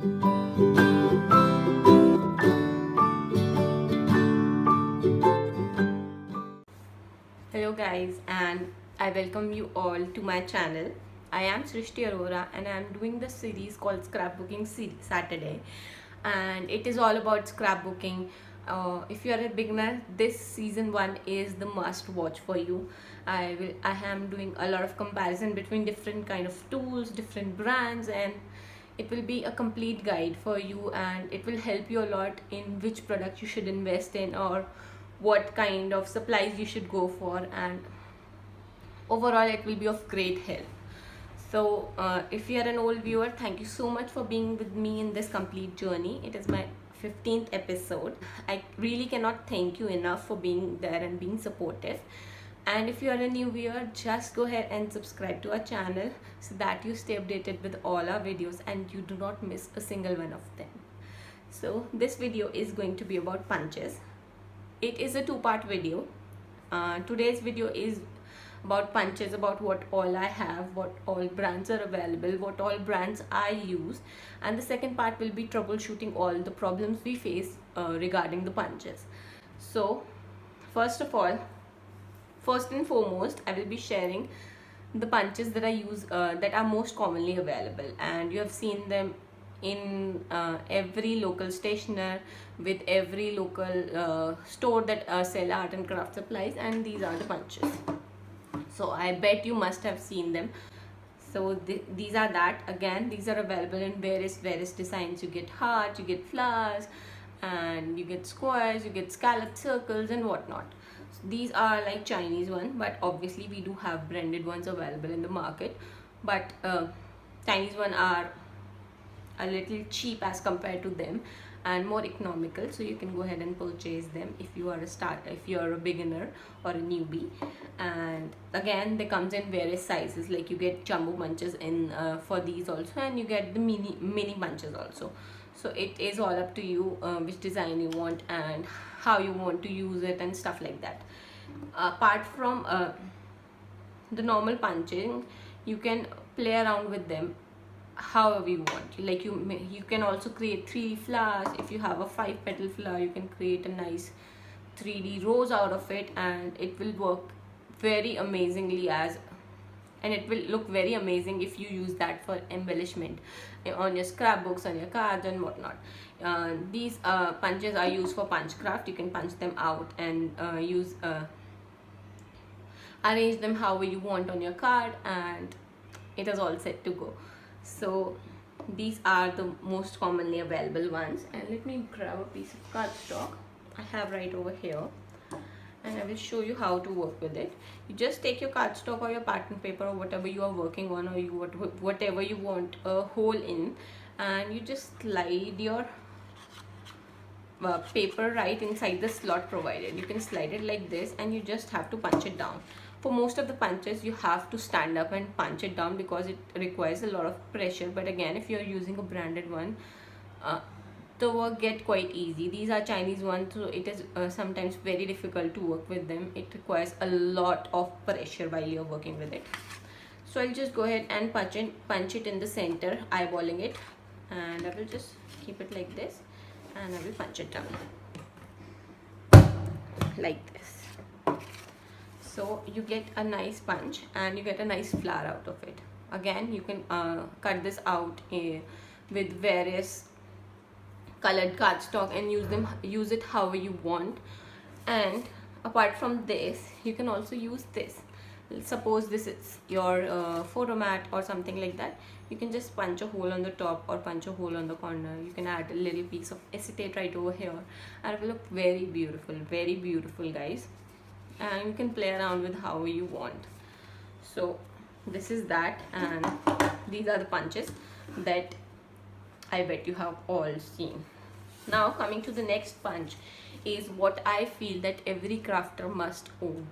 Hello guys, and I welcome you all to my channel. I am Srishti Arora and I am doing the series called Scrapbooking Saturday, and it is all about scrapbooking. If you are a beginner, this season 1 is the must watch for you. I am doing a lot of comparison between different kind of tools, different brands, and it will be a complete guide for you, and it will help you a lot in which product you should invest in or what kind of supplies you should go for, and overall it will be of great help. So if you are an old viewer, thank you so much for being with me in this complete journey. It is my 15th episode. I really cannot thank you enough for being there and being supportive. And if you are a new viewer, just go ahead and subscribe to our channel so that you stay updated with all our videos and you do not miss a single one of them. So this video is going to be about punches. It is a two-part video. Today's video is about punches, about what all I have, what all brands are available, what all brands I use, and the second part will be troubleshooting all the problems we face regarding the punches. So first and foremost, I will be sharing the punches that I use that are most commonly available, and you have seen them in every local stationer, with every local store that sell art and craft supplies, and these are the punches. So I bet you must have seen them. So these are that. Again, these are available in various designs. You get hearts, you get flowers, and you get squares, you get scallop, circles, and whatnot. So these are like Chinese ones, but obviously we do have branded ones available in the market, but Chinese ones are a little cheap as compared to them and more economical, so you can go ahead and purchase them if you are a beginner or a newbie. And again, they comes in various sizes, like you get jumbo bunches in for these also, and you get the mini bunches also. So it is all up to you which design you want and how you want to use it and stuff like that. Apart from the normal punching, you can play around with them however you want. Like you can also create 3D flowers. If you have a 5-petal flower, you can create a nice 3D rose out of it, and it will work very amazingly and it will look very amazing if you use that for embellishment on your scrapbooks, on your cards, and whatnot. These punches are used for punch craft. You can punch them out and arrange them however you want on your card, and it is all set to go. So these are the most commonly available ones, and let me grab a piece of cardstock I have right over here, and I will show you how to work with it. You just take your cardstock or your pattern paper or whatever you are working on, or whatever you want a hole in, and you just slide your paper right inside the slot provided. You can slide it like this, and you just have to punch it down. For most of the punches, you have to stand up and punch it down because it requires a lot of pressure. But again, if you're using a branded one, the work get quite easy. These are Chinese ones, so it is sometimes very difficult to work with them. It requires a lot of pressure while you're working with it. So I'll just go ahead and punch it in the center, eyeballing it, and I will just keep it like this, and I will punch it down like this. So you get a nice punch and you get a nice flower out of it. Again, you can cut this out with various colored cardstock and use it however you want. And apart from this, you can also use this. Suppose this is your photo mat or something like that. You can just punch a hole on the top or punch a hole on the corner. You can add a little piece of acetate right over here, and it will look very beautiful, guys. And you can play around with however you want. So this is that, and these are the punches that I bet you have all seen. Now coming to the next punch is what I feel that every crafter must own.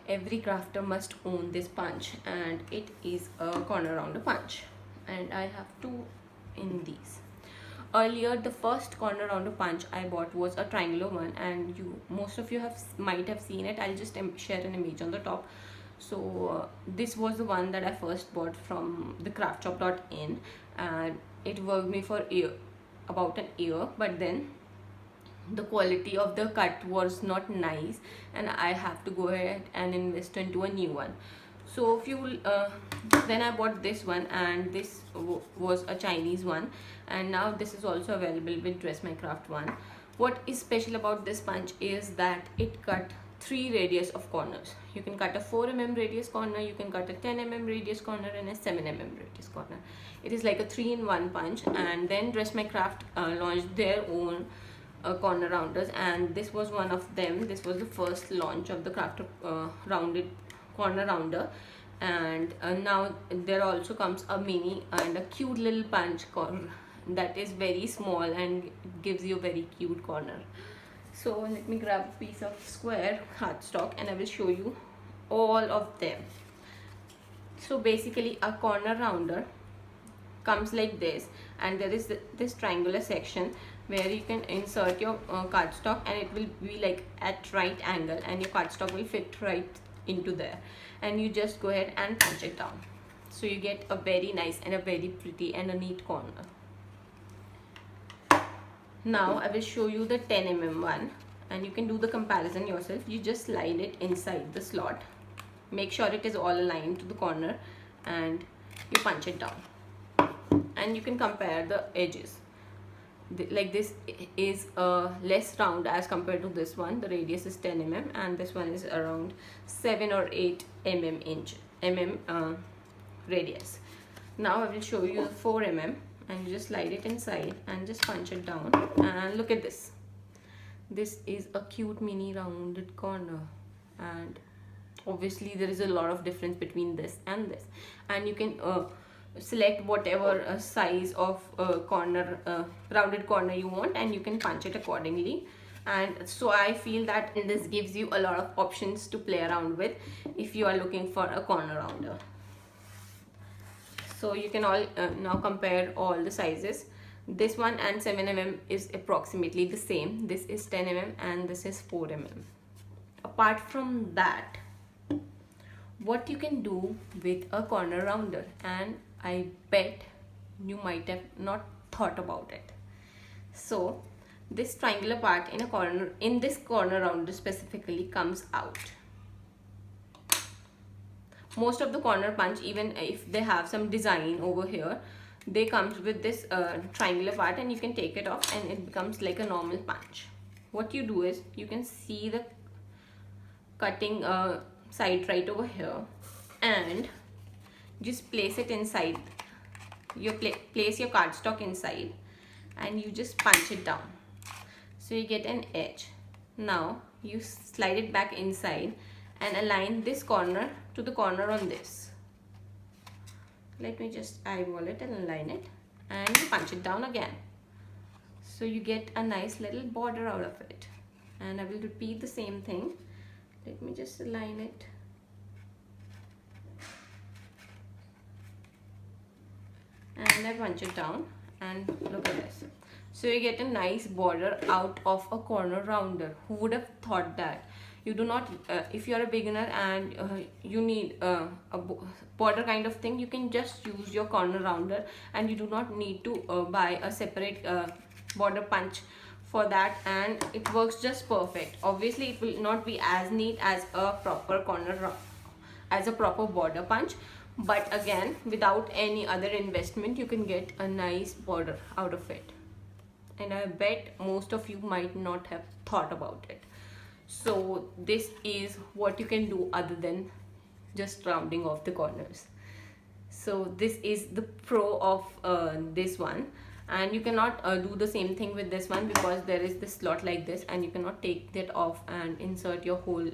Every crafter must own this punch, and it is a corner rounder punch, and I have two in these. Earlier, the first corner rounder punch I bought was a triangular one, and most of you might have seen it. I'll just share an image on the top. So this was the one that I first bought from the craftshop.in, and it worked me for about an year, but then the quality of the cut was not nice and I have to go ahead and invest into a new one. So then I bought this one, and this was a Chinese one, and now this is also available with Dress My Craft one. What is special about this punch is that it cut 3 radius of corners. You can cut a 4 mm radius corner, you can cut a 10 mm radius corner, and a 7 mm radius corner. It is like a 3-in-1 punch. And then Dress My Craft launched their own corner rounders, and this was one of them. This was the first launch of the craft rounded corner rounder, and now there also comes a mini and a cute little punch corner that is very small and gives you a very cute corner. So let me grab a piece of square cardstock and I will show you all of them. So basically a corner rounder comes like this, and there is this triangular section where you can insert your cardstock, and it will be like at right angle, and your cardstock will fit right into there, and you just go ahead and punch it down. So you get a very nice and a very pretty and a neat corner. Now I will show you the 10 mm one, and you can do the comparison yourself. You just slide it inside the slot, make sure it is all aligned to the corner, and you punch it down, and you can compare the edges. Like this is less round as compared to this one. The radius is 10 mm and this one is around 7 or 8 mm radius. Now I will show you 4 mm, and you just slide it inside and just punch it down, and look at this. This is a cute mini rounded corner, and obviously there is a lot of difference between this and this, and you can select whatever size of rounded corner you want, and you can punch it accordingly. And so I feel that this gives you a lot of options to play around with if you are looking for a corner rounder. So you can all now compare all the sizes. This one and 7 mm is approximately the same. This is 10 mm and this is 4 mm. Apart from that, what you can do with a corner rounder, and I bet you might have not thought about it. So this triangular part in this corner rounder specifically comes out. Most of the corner punch, even if they have some design over here, they comes with this triangular part, and you can take it off and it becomes like a normal punch. What you do is, you can see the cutting side right over here, and just place it inside. You place your cardstock inside and you just punch it down, so you get an edge. Now you slide it back inside and align this corner to the corner on this. Let me just eyeball it and align it, and you punch it down again, so you get a nice little border out of it. And I will repeat the same thing. Let me just align it. And I punch it down, and look at this. So you get a nice border out of a corner rounder. Who would have thought that? You do not, if you are a beginner and you need a border kind of thing, you can just use your corner rounder, and you do not need to buy a separate border punch for that, and it works just perfect. Obviously it will not be as neat as a proper proper border punch, but again, without any other investment, you can get a nice border out of it. And I bet most of you might not have thought about it. So this is what you can do other than just rounding off the corners. So this is the pro of this one, and you cannot do the same thing with this one, because there is this slot like this, and you cannot take that off and insert your whole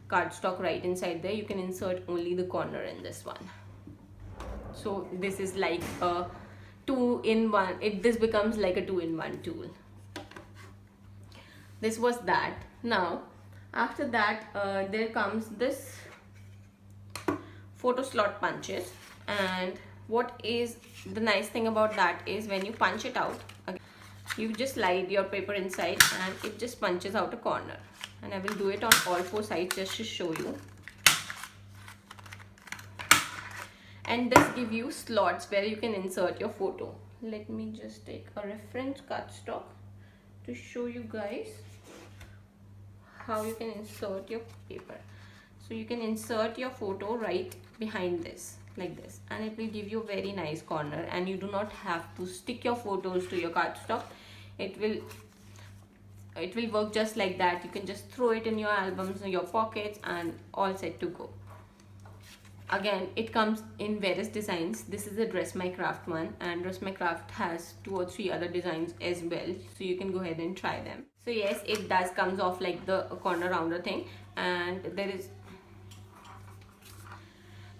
cardstock right inside there. You can insert only the corner in this one. So this is like a 2-in-1. This becomes like a 2-in-1 tool. This was that. Now after that there comes this photo slot punches, and what is the nice thing about that is, when you punch it out, you just slide your paper inside and it just punches out a corner. And I will do it on all 4 sides just to show you. And this gives you slots where you can insert your photo. let me just take a reference cardstock to show you guys how you can insert your paper. So you can insert your photo right behind this like this, and it will give you a very nice corner, and you do not have to stick your photos to your cardstock. It will work just like that. You can just throw it in your albums or your pockets and all set to go. Again, it comes in various designs. This is the Dress My Craft one, and Dress My Craft has 2 or 3 other designs as well, so you can go ahead and try them. So yes, it does comes off like the corner rounder thing, and there is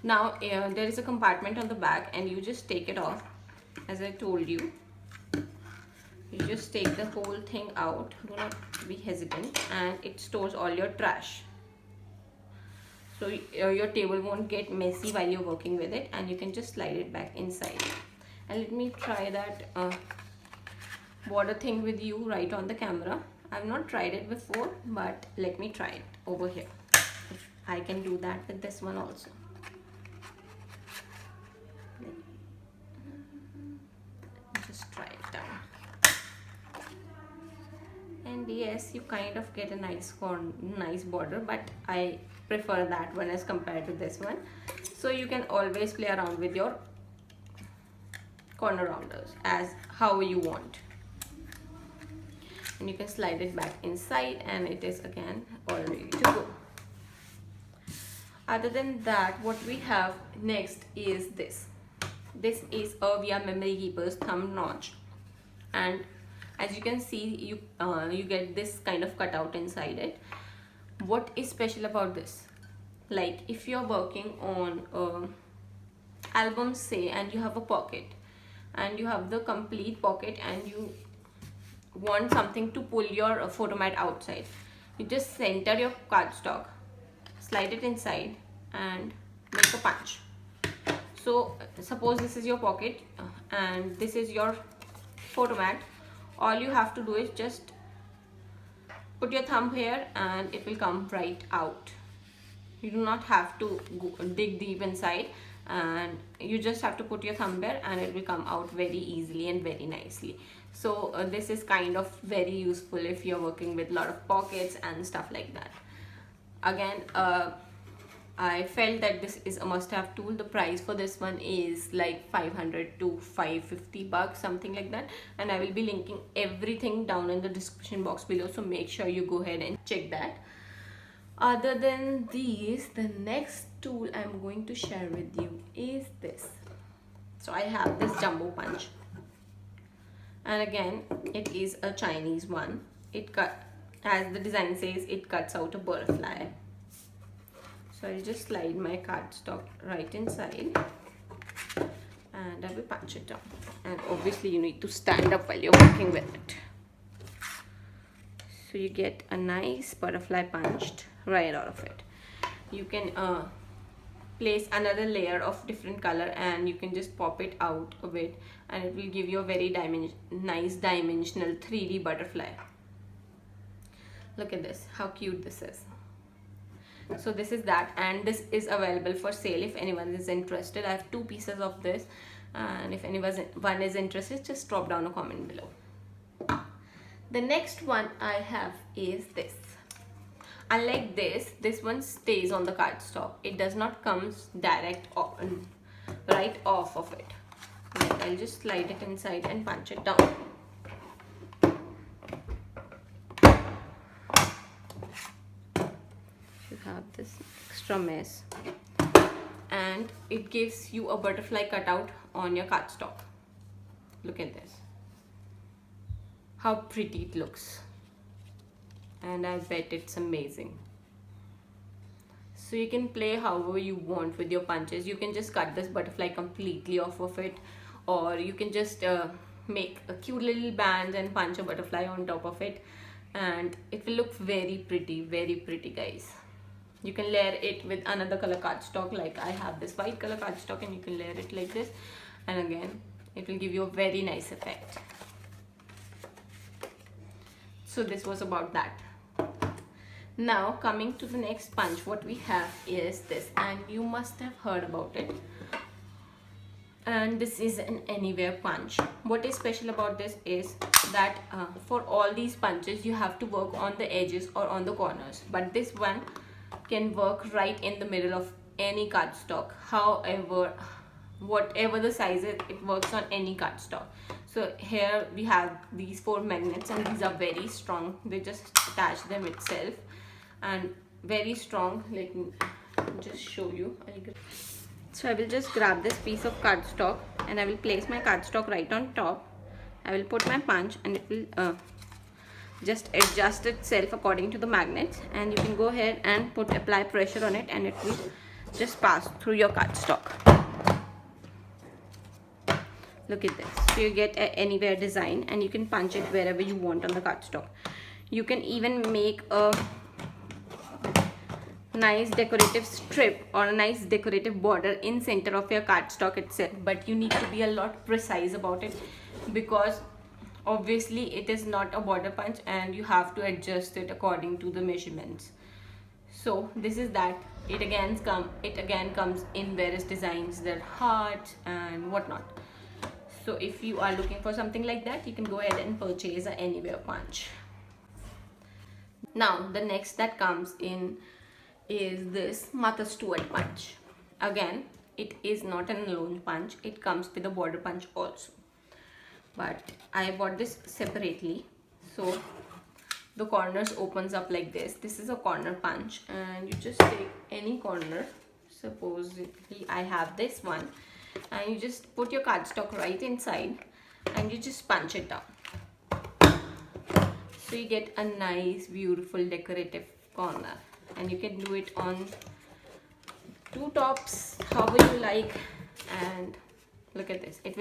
now there is a compartment on the back, and you just take it off. As I told you, you just take the whole thing out. Do not be hesitant, and it stores all your trash. So your table won't get messy while you're working with it, and you can just slide it back inside. And let me try that border thing with you right on the camera. I've not tried it before, but let me try it over here. I can do that with this one also. Just try it down. And yes, you kind of get a nice border, but I prefer that one as compared to this one. So you can always play around with your corner rounders as how you want, and you can slide it back inside, and it is again all ready to go. Other than that, what we have next is this. This is a VR Memory Keeper's thumb notch, and as you can see, you get this kind of cutout inside it. What is special about this? Like if you're working on albums, say, and you have a pocket, and you have the complete pocket, and you want something to pull your photo mat outside, you just center your cardstock, slide it inside, and make a punch. So suppose this is your pocket and this is your photo mat. All you have to do is just put your thumb here, and it will come right out. You do not have to dig deep inside, and you just have to put your thumb there, and it will come out very easily and very nicely. So this is kind of very useful if you're working with a lot of pockets and stuff like that. Again, I felt that this is a must-have tool. The price for this one is like 500 to 550 bucks, something like that, and I will be linking everything down in the description box below, so make sure you go ahead and check that. Other than these, the next tool I'm going to share with you is this. So I have this jumbo punch, and again, it is a Chinese one. As the design says, it cuts out a butterfly. So I'll just slide my cardstock right inside, and I will punch it down. And obviously you need to stand up while you're working with it. So you get a nice butterfly punched right out of it. You can place another layer of different color, and you can just pop it out of it, and it will give you a very nice dimensional 3D butterfly. Look at this, how cute this is. So this is that, and this is available for sale if anyone is interested. I have 2 pieces of this, and if anyone is interested, just drop down a comment below. The next one I have is this. Unlike this one stays on the cardstock. It does not come direct right off of it. Like, I'll just slide it inside and punch it down. You have this extra mess, and it gives you a butterfly cutout on your cardstock. Look at this, how pretty it looks, and I bet it's amazing. So you can play however you want with your punches. You can just cut this butterfly completely off of it, or you can just make a cute little band and punch a butterfly on top of it, and it will look very pretty, guys. You can layer it with another color cardstock, like I have this white color cardstock, and you can layer it like this, and again it will give you a very nice effect. So this was about that. Now coming to the next punch, what we have is this, and you must have heard about it. And this is an anywhere punch. What is special about this is that for all these punches you have to work on the edges or on the corners, but this one can work right in the middle of any cardstock. However, whatever the size is, it works on any cardstock. So here we have these 4 magnets, and these are very strong. They just attach them itself and very strong. Let me just show you. So I will just grab this piece of cardstock and I will place my cardstock right on top. I will put my punch and it will just adjust itself according to the magnets, and you can go ahead and apply pressure on it and it will just pass through your cardstock. Look at this. So you get an anywhere design and you can punch it wherever you want on the cardstock. You can even make a nice decorative strip or a nice decorative border in center of your cardstock itself, but you need to be a lot precise about it because obviously it is not a border punch and you have to adjust it according to the measurements. So this is that. It again comes in various designs, their hearts and whatnot. So if you are looking for something like that, you can go ahead and purchase an anywhere punch. Now the next that comes in is this Martha Stewart punch. Again, it is not an alone punch, it comes with a border punch also, but I bought this separately. So the corners opens up like this. This is a corner punch and you just take any corner. Supposedly I have this one, and you just put your cardstock right inside and you just punch it down. So you get a nice beautiful decorative corner, and you can do it on 2 tops, however you like. And look at this. It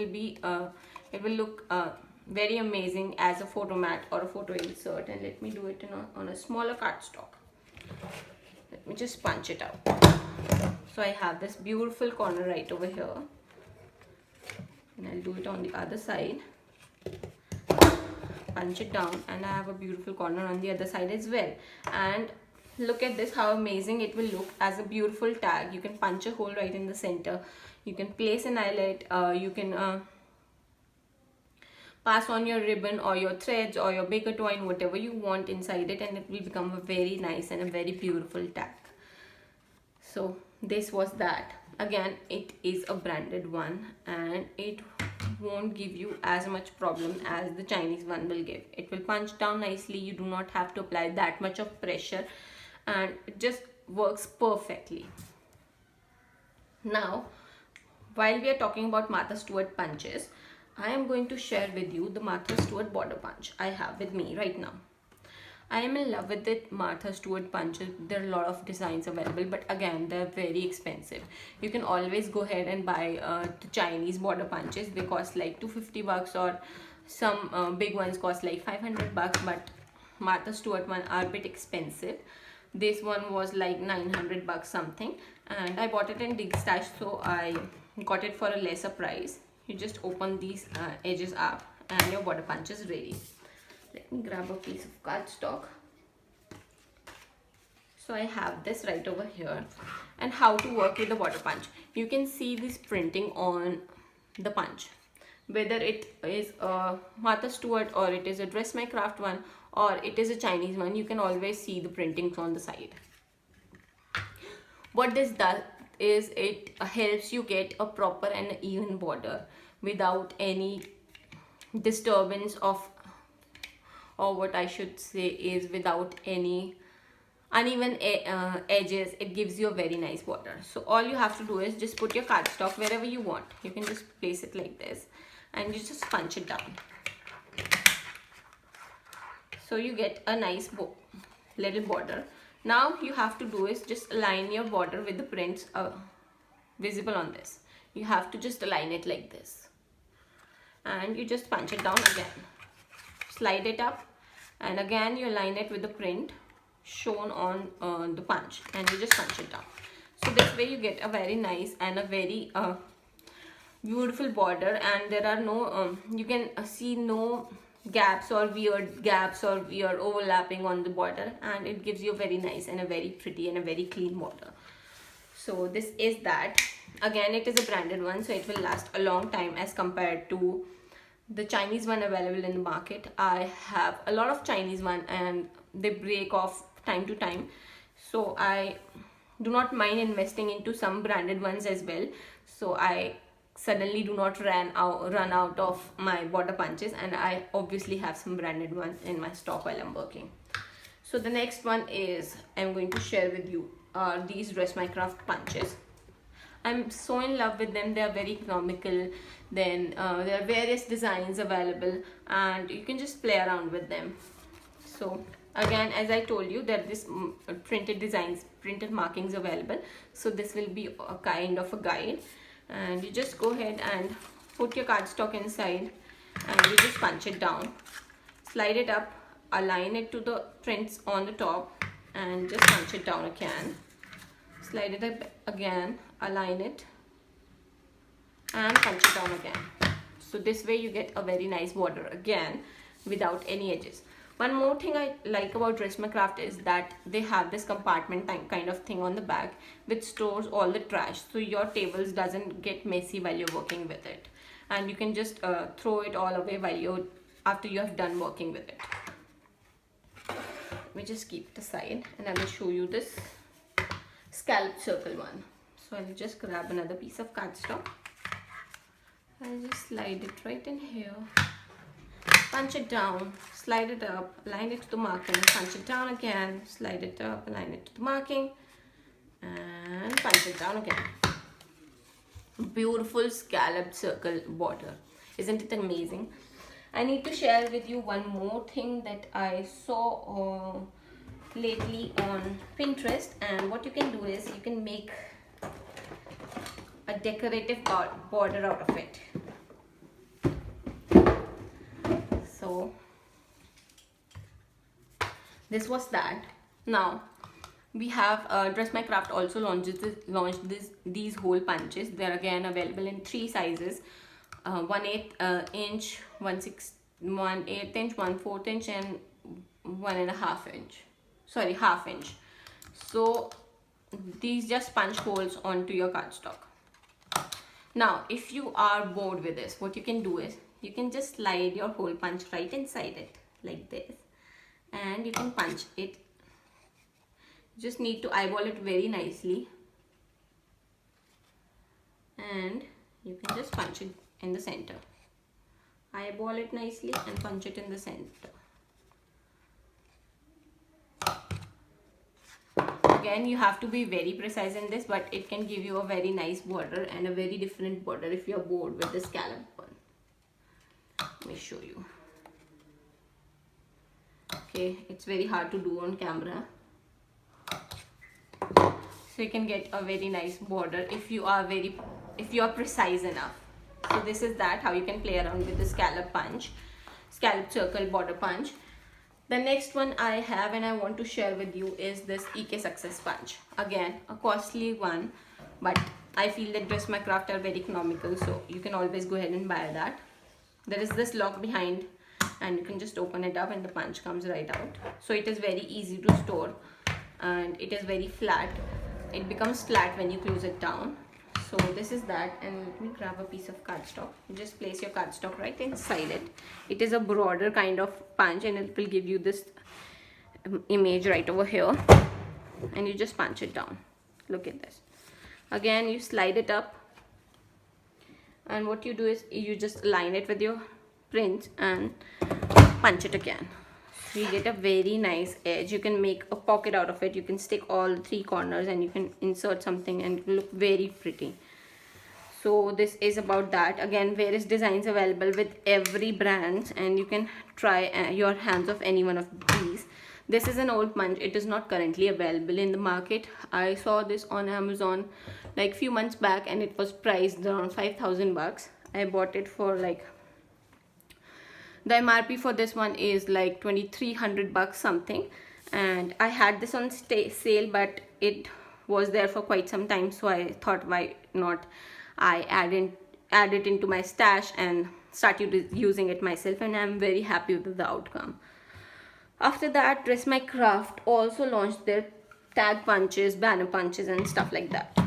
will look very amazing as a photo mat or a photo insert. And let me do it on a smaller cardstock. Let me just punch it out. So I have this beautiful corner right over here, and I'll do it on the other side. Punch it down, and I have a beautiful corner on the other side as well. And look at this, how amazing it will look as a beautiful tag. You can punch a hole right in the center. You can place an eyelet. You can pass on your ribbon or your threads or your baker twine, whatever you want inside it, and it will become a very nice and a very beautiful tag. So this was that. Again, it is a branded one and it won't give you as much problem as the Chinese one will give. It will punch down nicely. You do not have to apply that much of pressure, and it just works perfectly. Now, while we are talking about Martha Stewart punches, I am going to share with you the Martha Stewart border punch I have with me right now. I am in love with the Martha Stewart punches. There are a lot of designs available, but again, they're very expensive. You can always go ahead and buy the Chinese border punches. They cost like $250, or some big ones cost like $500, but Martha Stewart one are a bit expensive. This one was like $900 something, and I bought it in Dig Stash, so I got it for a lesser price. You just open these edges up and your border punch is ready. Let me grab a piece of cardstock. So I have this right over here, and how to work with the border punch. You can see this printing on the punch, whether it is a Martha Stewart or it is a Dress My Craft one or it is a Chinese one. You can always see the printings on the side. What this does is it helps you get a proper and even border without any disturbance of, or what I should say is without any uneven edges. It gives you a very nice border. So all you have to do is just put your cardstock wherever you want. You can just place it like this and you just punch it down. So you get a nice little border. Now you have to do is just align your border with the prints visible on this. You have to just align it like this, and you just punch it down again. Slide it up, and again you align it with the print shown on the punch, and you just punch it down. So this way you get a very nice and a very beautiful border, and there are no you can see no gaps or weird gaps or weird overlapping on the border, and it gives you a very nice and a very pretty and a very clean border. So this is that. Again, it is a branded one, so it will last a long time as compared to the Chinese one available in the market. I have a lot of Chinese one and they break off time to time, so I do not mind investing into some branded ones as well, so I suddenly do not run out of my border punches, and I obviously have some branded ones in my stock while I'm working. So the next one is I'm going to share with you are these Dress My Craft punches. I'm so in love with them. They are very economical. Then there are various designs available and you can just play around with them. So again, as I told you, there are this printed designs, printed markings available. So this will be a kind of a guide, and you just go ahead and put your cardstock inside and you just punch it down, slide it up, align it to the prints on the top and just punch it down again, slide it up again, align it and punch it down again. So this way you get a very nice border again without any edges. One more thing I like about Dress My Craft is that they have this compartment kind of thing on the back which stores all the trash, so your tables doesn't get messy while you're working with it, and you can just throw it all away after you have done working with it. Let me just keep it aside and I will show you this scallop circle one. So I'll just grab another piece of cardstock. I'll just slide it right in here, punch it down, slide it up, align it to the marking, punch it down again, slide it up, align it to the marking and punch it down again. Beautiful scallop circle border. Isn't it amazing? I need to share with you one more thing that I saw lately on Pinterest, and what you can do is you can make a decorative border out of it. So this was that. Now we have Dress My Craft also launched these hole punches. They're again available in 3 sizes: 1/8 inch, 1/8 inch, 1/4 inch and 1.5 inch. Sorry, half inch. So these just punch holes onto your cardstock. Now if you are bored with this, what you can do is you can just slide your hole punch right inside it like this and you can punch it. You just need to eyeball it very nicely and you can just punch it in the center. Eyeball it nicely and punch it in the center. Again, you have to be very precise in this, but it can give you a very nice border and a very different border if you're bored with the scallop one. Let me show you. Okay, it's very hard to do on camera. So you can get a very nice border if you are precise enough. So this is how you can play around with the scallop circle border punch. The next one I have and I want to share with you is this EK Success punch. Again, a costly one, but I feel that Dress My Craft are very economical, so you can always go ahead and buy that. There is this lock behind and you can just open it up and the punch comes right out. So it is very easy to store and it is very flat. It becomes flat when you close it down. So this is that, and let me grab a piece of cardstock. You just place your cardstock right inside it. It is a broader kind of punch and it will give you this image right over here, and you just punch it down. Look at this. Again, you slide it up and what you do is you just line it with your prints and punch it again. So you get a very nice edge. You can make a pocket out of it. You can stick all 3 corners and you can insert something and it will look very pretty. So this is about that. Again, various designs available with every brand and you can try your hands of any one of these. This is an old punch. It is not currently available in the market. I saw this on Amazon like few months back and it was priced around 5,000 bucks. I bought it for like, the MRP for this one is like 2,300 bucks something, and I had this on sale, but it was there for quite some time, so I thought why not I add it into my stash and start using it myself, and I'm very happy with the outcome. After that, Dress My Craft also launched their tag punches, banner punches and stuff like that.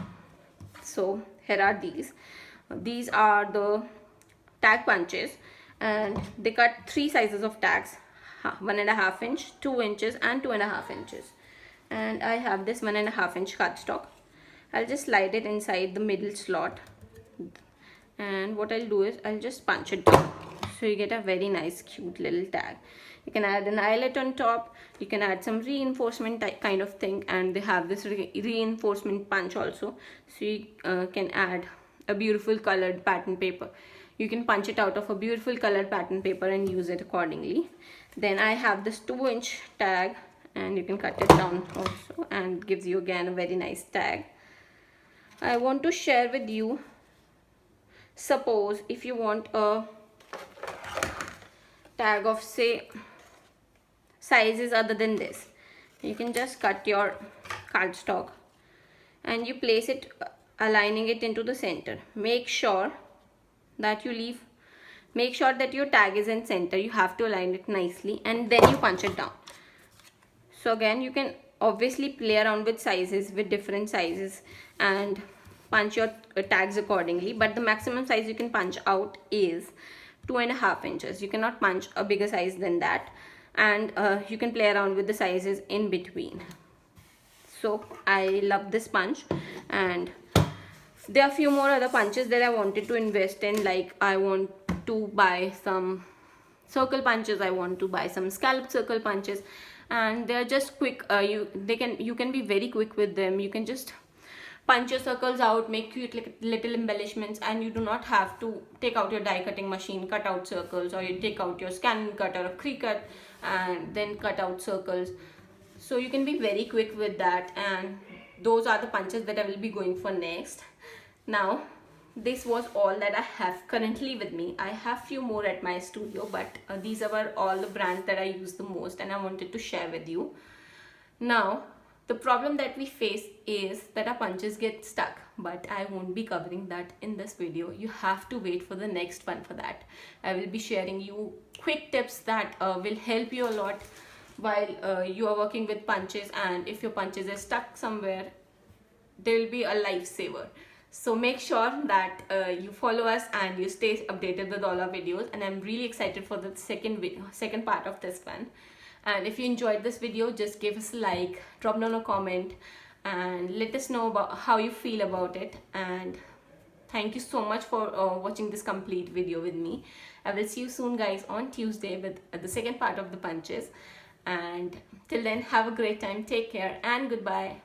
So here are these are the tag punches, and they cut 3 sizes of tags: 1.5 inch, 2 inches and 2.5 inches. And I have this 1.5 inch cardstock. I'll just slide it inside the middle slot, and what I'll do is I'll just punch it down, so you get a very nice cute little tag. You can add an eyelet on top, you can add some reinforcement kind of thing, and they have this reinforcement punch also, so you can add a beautiful colored pattern paper. You can punch it out of a beautiful colored pattern paper and use it accordingly. Then I have this 2 inch tag, and you can cut it down also, and it gives you again a very nice tag. I want to share with you, suppose if you want a tag of say sizes other than this, you can just cut your cardstock and you place it, aligning it into the center. Make sure that your tag is in center. You have to align it nicely, and then you punch it down. So again, you can obviously play around with sizes, with different sizes, and punch your tags accordingly, but the maximum size you can punch out is 2.5 inches. You cannot punch a bigger size than that, and you can play around with the sizes in between. So I love this punch, and there are a few more other punches that I wanted to invest in. Like, I want to buy some circle punches, I want to buy some scallop circle punches, and they're just quick. You can be very quick with them. You can just punch your circles out, make cute little embellishments, and you do not have to take out your die cutting machine, cut out circles, or you take out your scan cutter or Cricut and then cut out circles. So you can be very quick with that, and those are the punches that I will be going for next. Now, this was all that I have currently with me. I have few more at my studio, but these were all the brands that I use the most, and I wanted to share with you. Now, the problem that we face is that our punches get stuck, but I won't be covering that in this video. You have to wait for the next one for that. I will be sharing you quick tips that will help you a lot while you are working with punches, and if your punches are stuck somewhere, they will be a lifesaver. So make sure that you follow us and you stay updated with all our videos, and I'm really excited for the second part of this one. And if you enjoyed this video, just give us a like, drop down a comment, and let us know about how you feel about it. And thank you so much for watching this complete video with me. I will see you soon, guys, on Tuesday with the second part of the punches. And till then, have a great time, take care, and goodbye.